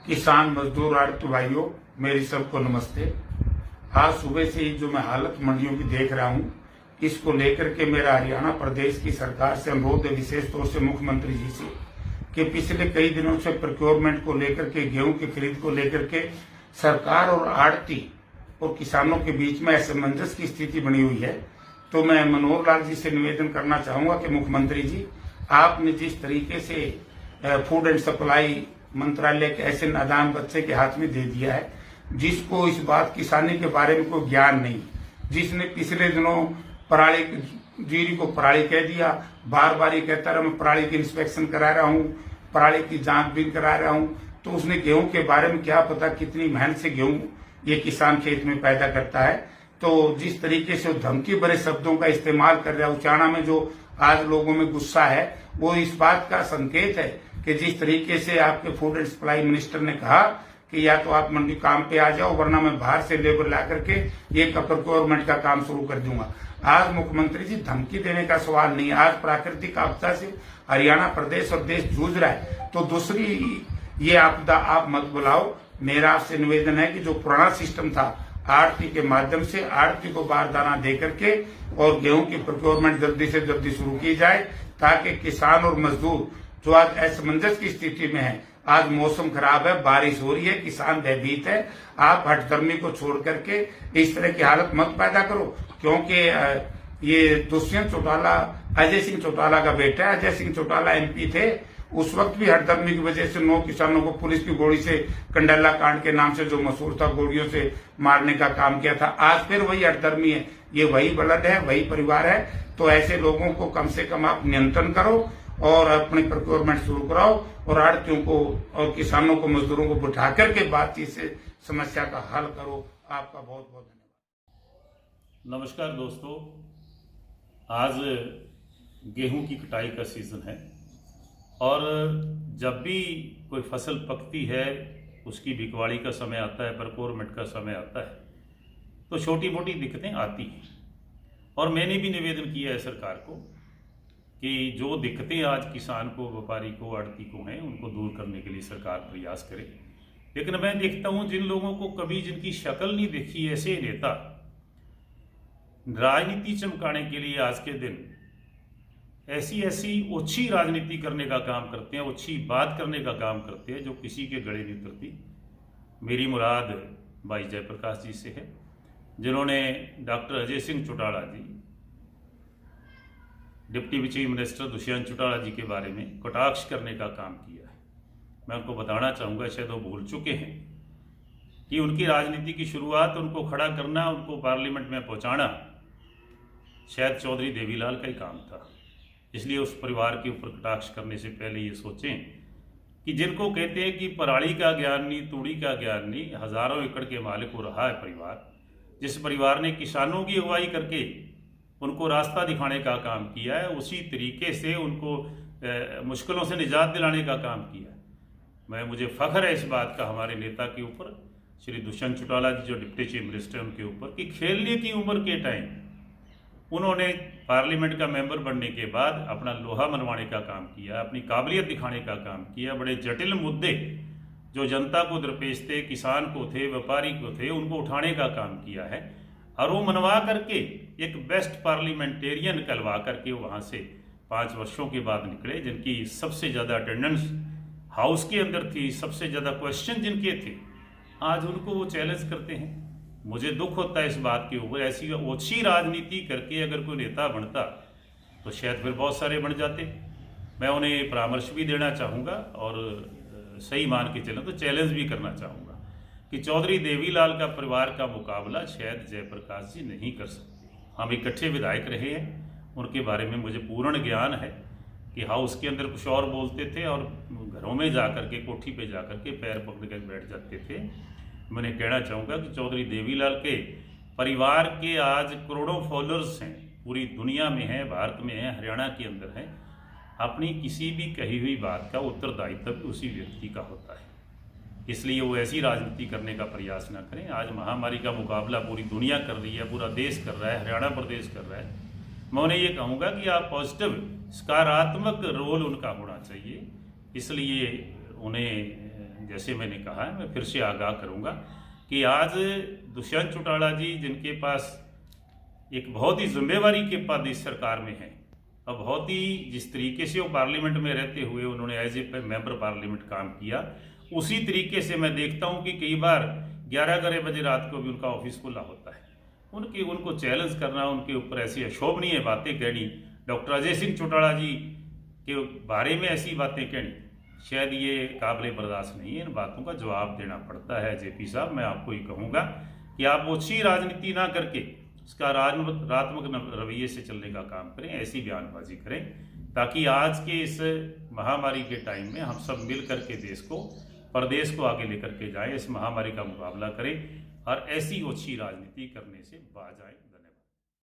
किसान मजदूर आड़ती भाइयों, मेरी सबको नमस्ते। आज सुबह से ही जो मैं हालत मंडियों की देख रहा हूँ, इसको लेकर के मेरा हरियाणा प्रदेश की सरकार से अनुरोध है, विशेष तौर से मुख्यमंत्री जी से, कि पिछले कई दिनों से प्रोक्योरमेंट को लेकर के, गेहूं की खरीद को लेकर के सरकार और आड़ती और किसानों के बीच में असमंजस की स्थिति बनी हुई है। तो मैं मनोहर लाल जी से निवेदन करना चाहूंगा कि मुख्यमंत्री जी, आपने जिस तरीके से फूड एंड सप्लाई मंत्रालय के ऐसे नादान बच्चे के हाथ में दे दिया है, जिसको इस बात किसानी के बारे में कोई ज्ञान नहीं, जिसने पिछले दिनों पराली जीरी को पराली कह दिया, बार बार ये कहता रहा मैं पराली की इंस्पेक्शन करा रहा हूँ, पराली की जांच भी करा रहा हूँ। तो उसने गेहूं के बारे में क्या पता कितनी मेहनत से गेहूं ये किसान खेत में पैदा करता है। तो जिस तरीके से वो धमकी भरे शब्दों का इस्तेमाल कर रहा है, उचाना में जो आज लोगों में गुस्सा है, वो इस बात का संकेत है कि जिस तरीके से आपके फूड एंड सप्लाई मिनिस्टर ने कहा कि या तो आप मंडी काम पे आ जाओ, वरना मैं बाहर से लेबर ला करके ये प्रोक्योरमेंट का काम शुरू कर दूंगा। आज मुख्यमंत्री जी, धमकी देने का सवाल नहीं, आज प्राकृतिक आपदा से हरियाणा प्रदेश और देश जूझ रहा है, तो दूसरी ये आपदा आप मत बुलाओ। मेरा आपसे निवेदन है कि जो पुराना सिस्टम था, आड़ती के माध्यम से आड़ती को बारदाना दे करके और गेहूं की प्रोक्योरमेंट जल्दी से जल्दी शुरू की जाए, ताकि किसान और मजदूर जो आज असमंजस की स्थिति में है, आज मौसम खराब है, बारिश हो रही है, किसान भयभीत है, आप हठधर्मी को छोड़ करके इस तरह की हालत मत पैदा करो। क्योंकि ये दुष्यंत चौटाला अजय सिंह चौटाला का बेटा है। अजय सिंह चौटाला एमपी थे, उस वक्त भी हठधर्मी की वजह से 9 किसानों को पुलिस की गोली से, कंडला कांड के नाम से जो मशहूर था, गोलियों से मारने का काम किया था। आज फिर वही हठधर्मी है, ये वही बलद है, वही परिवार है। तो ऐसे लोगों को कम से कम आप नियंत्रण करो और अपनी प्रोक्योरमेंट शुरू कराओ और आड़तियों को और किसानों को, मजदूरों को बिठा करके बातचीत से समस्या का हल करो। आपका बहुत बहुत धन्यवाद। नमस्कार दोस्तों, आज गेहूं की कटाई का सीजन है और जब भी कोई फसल पकती है, उसकी बिकवाड़ी का समय आता है, प्रोक्योरमेंट का समय आता है, तो छोटी मोटी दिक्कतें आती हैं। और मैंने भी निवेदन किया है सरकार को कि जो दिक्कतें आज किसान को, व्यापारी को, आड़ती को हैं, उनको दूर करने के लिए सरकार प्रयास करे। लेकिन मैं देखता हूं, जिन लोगों को कभी जिनकी शक्ल नहीं देखी, ऐसे नेता राजनीति चमकाने के लिए आज के दिन ऐसी ओछी राजनीति करने का काम करते हैं, ओछी बात करने का काम करते हैं, जो किसी के गले नहीं उतरती। मेरी मुराद भाई जयप्रकाश जी से है, जिन्होंने doctor Ajay Singh Chautala ji, deputy chief minister Dushyant Chautala ji के बारे में कटाक्ष करने का काम किया है। मैं उनको बताना चाहूँगा, शायद वो भूल चुके हैं कि उनकी राजनीति की शुरुआत, उनको खड़ा करना, उनको पार्लियामेंट में पहुँचाना शायद चौधरी देवीलाल का ही काम था। इसलिए उस परिवार के ऊपर कटाक्ष करने से पहले ये सोचें कि जिनको कहते हैं कि पराली का ज्ञान नहीं, तूड़ी का ज्ञान नहीं, हजारों एकड़ के मालिक हो रहा है परिवार, जिस परिवार ने किसानों की अगुवाई करके उनको रास्ता दिखाने का काम किया है, उसी तरीके से उनको मुश्किलों से निजात दिलाने का काम किया है। मुझे फख्र है इस बात का हमारे नेता के ऊपर, श्री दुष्यंत चौटाला जी जो डिप्टी चीफ मिनिस्टर, उनके ऊपर, कि खेलने की उम्र के टाइम उन्होंने पार्लियामेंट का मेंबर बनने के बाद अपना लोहा मनवाने का काम किया, अपनी काबिलियत दिखाने का काम किया। बड़े जटिल मुद्दे जो जनता को दरपेश थे, किसान को थे, व्यापारी को थे, उनको उठाने का काम किया है और वो मनवा करके एक बेस्ट पार्लियामेंटेरियन कहलवा करके वहाँ से 5 वर्षों के बाद निकले, जिनकी सबसे ज़्यादा अटेंडेंस हाउस के अंदर थी, सबसे ज़्यादा क्वेश्चन जिनके थे। आज उनको वो चैलेंज करते हैं। मुझे दुख होता है इस बात के ऊपर। ऐसी ओछी राजनीति करके अगर कोई नेता बनता तो शायद फिर बहुत सारे बन जाते। मैं उन्हें परामर्श भी देना चाहूँगा और सही मान के चलें तो चैलेंज भी करना चाहूँगा कि चौधरी देवीलाल का परिवार का मुकाबला शायद जयप्रकाश जी नहीं कर सकते। हम इकट्ठे विधायक रहे हैं, उनके बारे में मुझे पूर्ण ज्ञान है कि हाउस के अंदर कुछ और बोलते थे और घरों में जा कर के, कोठी पे जा कर के पैर पकड़ कर बैठ जाते थे। मैंने कहना चाहूँगा कि चौधरी देवीलाल के परिवार के आज करोड़ों फॉलोअर्स हैं, पूरी दुनिया में हैं, भारत में हैं, हरियाणा के अंदर हैं। अपनी किसी भी कही हुई बात का उत्तरदायित्व भी उसी व्यक्ति का होता है, इसलिए वो ऐसी राजनीति करने का प्रयास ना करें। आज महामारी का मुकाबला पूरी दुनिया कर रही है, पूरा देश कर रहा है, हरियाणा प्रदेश कर रहा है। मैं उन्हें ये कहूँगा कि आप पॉजिटिव, सकारात्मक रोल उनका होना चाहिए। इसलिए उन्हें जैसे मैंने कहा है, मैं फिर से आगाह करूंगा कि आज दुष्यंत चौटाला जी, जिनके पास एक बहुत ही जिम्मेवारी के पद इस सरकार में है और बहुत ही जिस तरीके से वो पार्लियामेंट में रहते हुए उन्होंने एज ए मेंबर पार्लियामेंट काम किया, उसी तरीके से मैं देखता हूं कि कई बार 11-11 बजे रात को भी उनका ऑफिस खुला होता है। उनको चैलेंज करना, उनके ऊपर ऐसी अशोभनीय बातें कहनी, डॉक्टर अजय सिंह चौटाला जी के बारे में ऐसी बातें कहनी, शायद ये काबिल बर्दाश्त नहीं है। इन बातों का जवाब देना पड़ता है। जेपी साहब, मैं आपको ये कहूँगा कि आप ओछी राजनीति ना करके सकारात्मक रवैये से चलने का काम करें, ऐसी बयानबाजी करें, ताकि आज के इस महामारी के टाइम में हम सब मिल करके देश को, प्रदेश को आगे लेकर के जाएं, इस महामारी का मुकाबला करें और ऐसी ओछी राजनीति करने से बाज आएं।